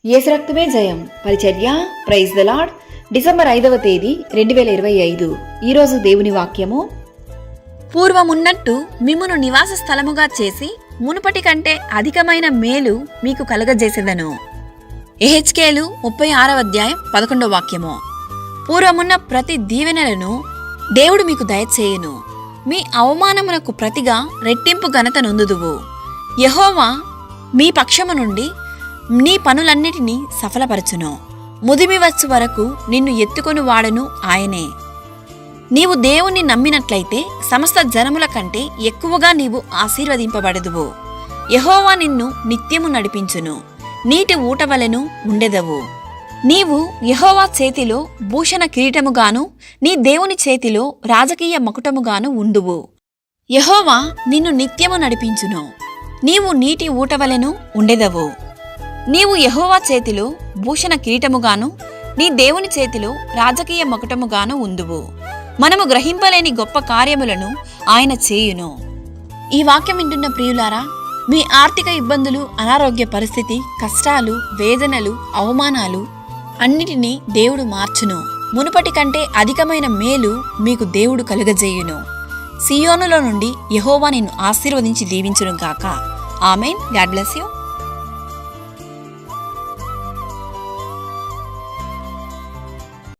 యేసు రక్తమే జయం. పరిచర్య ప్రైజ్ ద లార్డ్. డిసెంబర్ 5వ తేదీ 2025. ఈరోజు దేవుని వాక్యము. పూర్వమున్నట్టు మిమ్మును నివాస స్థలముగా చేసి మునుపటి కంటే అధికమైన మేలు మీకు కలగజేసేదను. యెహెజ్కేలు 36వ అధ్యాయం 11వ వాక్యము. పూర్వమున్న ప్రతి దీవెనలను దేవుడు మీకు దయచేయును. మీ అవమానమునకు ప్రతిగా రెట్టింపు ఘనత నొందుదువు. యెహోవా మీ పక్షము నుండి నీ పనులన్నిటినీ సఫలపరచును. ముదిమి వచ్చు వరకు నిన్ను ఎత్తుకొని వాడను ఆయనే. నీవు దేవుణ్ణి నమ్మినట్లయితే సమస్త జనముల కంటే ఎక్కువగా నీవు ఆశీర్వదింపబడదువు. యెహోవా నిన్ను నిత్యము నడిపించును. నీటి ఊటవలెను ఉండెదవు. నీవు యెహోవా చేతిలో భూషణ కిరీటముగాను నీ దేవుని చేతిలో రాజకీయ మకుటముగాను ఉండువు. యెహోవా నిన్ను నిత్యము నడిపించును. నీవు నీటి ఊటవలెను ఉండెదవు. నీవు యెహోవా చేతిలో భూషణ కిరీటముగాను నీ దేవుని చేతిలో రాజకీయ మకుటముగాను ఉందువు. మనము గ్రహింపలేని గొప్ప కార్యములను ఆయన చేయును. ఈ వాక్యం వింటున్న ప్రియులారా, మీ ఆర్థిక ఇబ్బందులు, అనారోగ్య పరిస్థితి, కష్టాలు, వేదనలు, అవమానాలు అన్నిటినీ దేవుడు మార్చును. మునుపటి కంటే అధికమైన మేలు మీకు దేవుడు కలుగజేయును. సియోనులో నుండి యెహోవా నిన్ను ఆశీర్వదించి దీవించును గాక. ఆమేన్. God bless you.